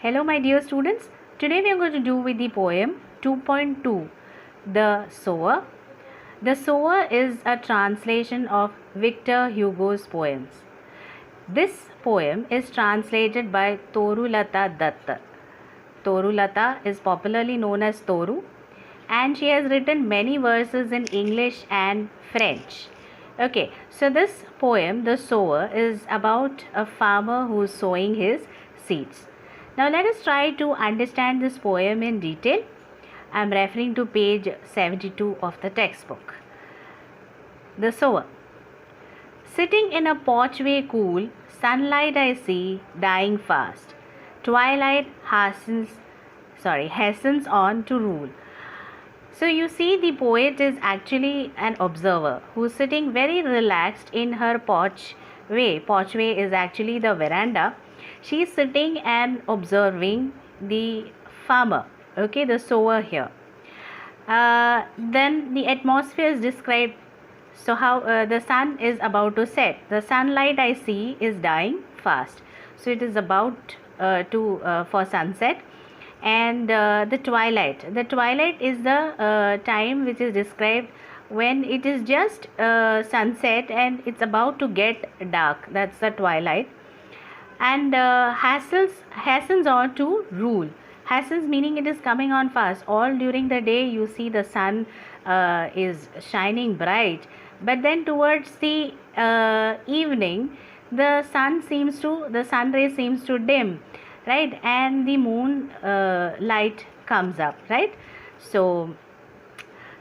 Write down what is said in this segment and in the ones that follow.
Hello my dear students, today we are going to do with the poem 2.2, The Sower. The Sower is a translation of Victor Hugo's poems. This poem is translated by Torulata Datta. Torulata is popularly known as Toru, and she has written many verses in English and French. Okay, so this poem, The Sower, is about a farmer who is sowing his seeds. Now let us try to understand this poem in detail. I am referring to page 72 of the textbook. The Sower. Sitting in a porchway cool, sunlight I see dying fast. Twilight hastens on to rule. So you see, the poet is actually an observer who is sitting very relaxed in her porchway. Porchway is actually the veranda. She is sitting and observing the farmer, okay, the sower here. Then the atmosphere is described. So how the sun is about to set. The sunlight I see is dying fast. So it is about for sunset. And the twilight is the time which is described when it is just sunset and it's about to get dark. That's the twilight. And hastens on to rule. Hastens meaning it is coming on fast. All during the day you see the sun is shining bright, but then towards the evening the sun rays seems to dim, right, and the moon light comes up, right. So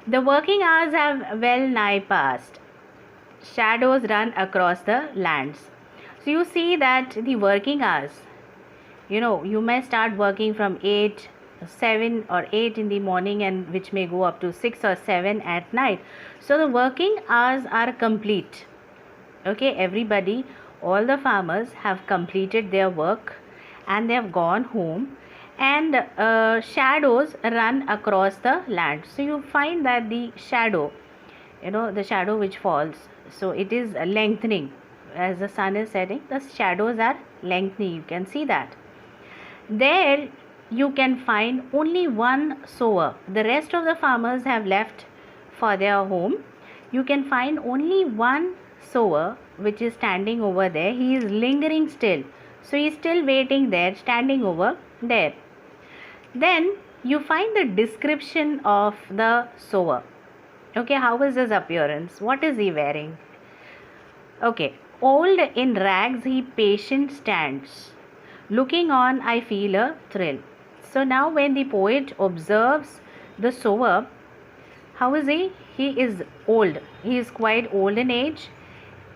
the working hours have well nigh passed. Shadows run across the lands. So you see that the working hours, you may start working from 7 or 8 in the morning, and which may go up to 6 or 7 at night. So the working hours are complete. Okay, everybody, all the farmers have completed their work and they have gone home, and shadows run across the land. So you find that the shadow, the shadow which falls, so it is lengthening as the sun is setting. The shadows are lengthening, you can see that. There you can find only one sower. The rest of the farmers have left for their home. You can find only one sower which is standing over there. He is lingering still. So he is still waiting there, standing over there. Then you find the description of the sower. Okay, how is his appearance? What is he wearing? Okay, old in rags he patient stands. Looking on I feel a thrill. So now when the poet observes the sower, how is he? He is old. He is quite old in age,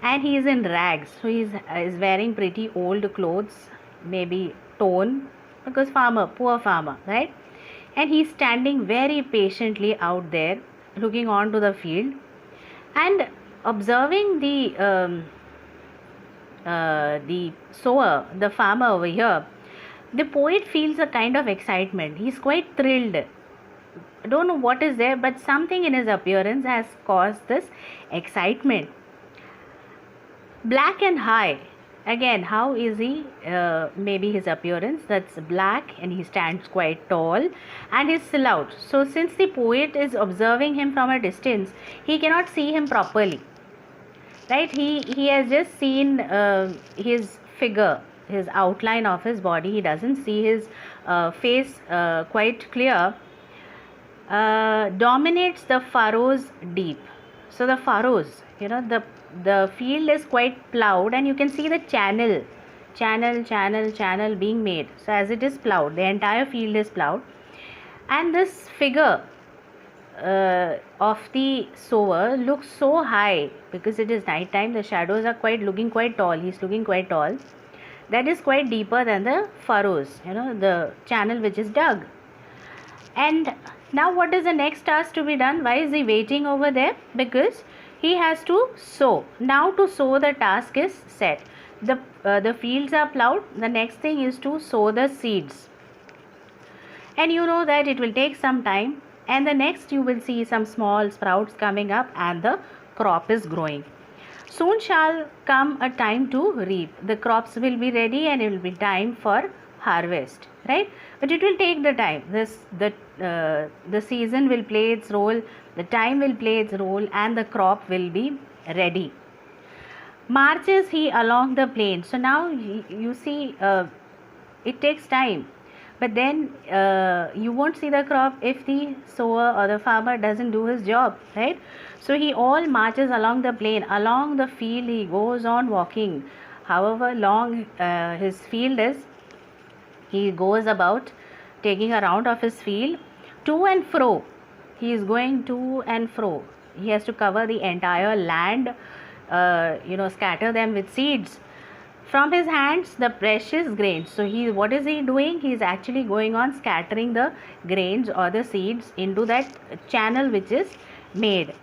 and he is in rags. So he is wearing pretty old clothes, maybe torn, because poor farmer, right? And he is standing very patiently out there, looking on to the field and observing the sower, the farmer over here. The poet feels a kind of excitement. He is quite thrilled. I don't know what is there, but something in his appearance has caused this excitement. Black and high. Again, how is he? Maybe his appearance, that's black, and he stands quite tall, and his silhouette. So since the poet is observing him from a distance, he cannot see him properly, right. He has just seen his figure, his outline of his body. He doesn't see his face quite clear. Dominates the furrows deep. So the furrows, the field is quite plowed, and you can see the channel being made. So as it is plowed, the entire field is plowed, and this figure of the sower looks so high because it is night time. The shadows are looking quite tall. He is looking quite tall. That is quite deeper than the furrows, the channel which is dug. And now what is the next task to be done? Why is he waiting over there? Because he has to sow. Now to sow, the task is set. The fields are plowed. The next thing is to sow the seeds. And you know that it will take some time. And the next you will see some small sprouts coming up, and the crop is growing. Soon shall come a time to reap. The crops will be ready, and it will be time for harvest, right? But it will take the time. The season will play its role, the time will play its role, and the crop will be ready. Marches he along the plain. So now you see, it takes time, but then you won't see the crop if the sower or the farmer doesn't do his job, right? So he all marches along the plain, along the field. He goes on walking, however long his field is. He goes about taking a round of his field, to and fro. He is going to and fro. He has to cover the entire land, scatter them with seeds. From his hands the precious grains. So what is he doing? He is actually going on scattering the grains or the seeds into that channel which is made.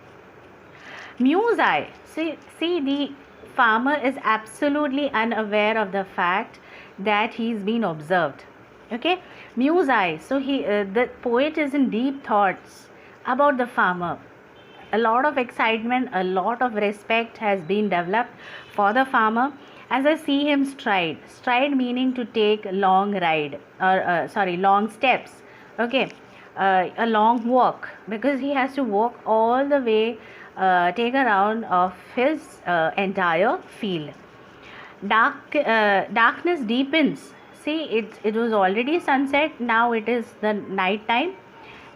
Muse I. See, the farmer is absolutely unaware of the fact that he's been observed. Okay, muse I. So the poet is in deep thoughts about the farmer. A lot of excitement, a lot of respect has been developed for the farmer as I see him stride. Stride meaning to take long ride, or long steps. Okay, a long walk, because he has to walk all the way, take a round of his entire field. Darkness deepens. See, it was already sunset. Now it is the night time,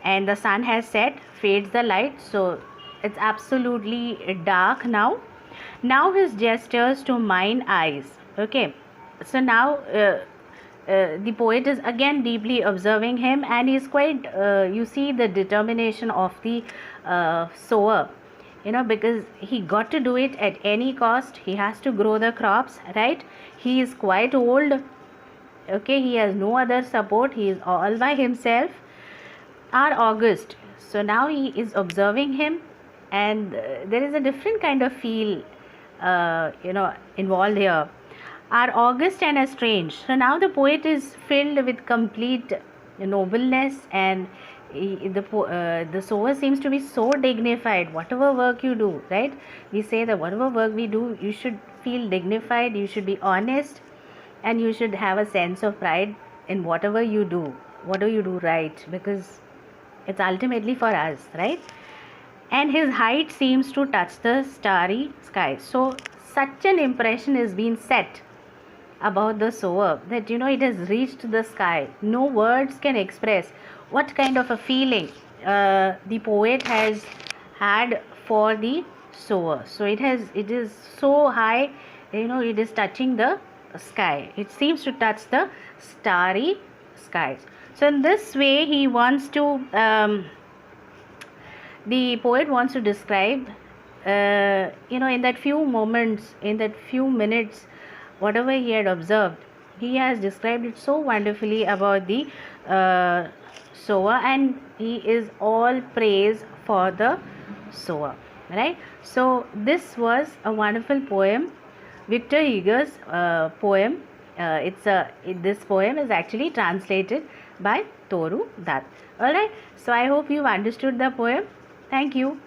and the sun has set, fades the light. So it's absolutely dark now. Now his gestures to mine eyes. Okay, so now the poet is again deeply observing him, and he's quite you see the determination of the sower, because he got to do it at any cost. He has to grow the crops, right? He is quite old. Okay, he has no other support. He is all by himself. Our August. So now he is observing him, and there is a different kind of feel involved here. Are august and estranged. So now the poet is filled with complete nobleness, and the sower seems to be so dignified. Whatever work you do, right? We say that whatever work we do, you should feel dignified, you should be honest, and you should have a sense of pride in whatever you do right, because it's ultimately for us, right? And his height seems to touch the starry sky. So such an impression is being set about the sower that it has reached the sky. No words can express what kind of a feeling the poet has had for the sower. So it is so high, it is touching the sky. It seems to touch the starry skies. So in this way he wants to the poet wants to describe in that few moments, in that few minutes, whatever he had observed. He has described it so wonderfully about the sower, and he is all praise for the sower, right? So this was a wonderful poem, Victor Hugo's poem. This poem is actually translated by Toru Dutt. Alright, so I hope you understood the poem. Thank you.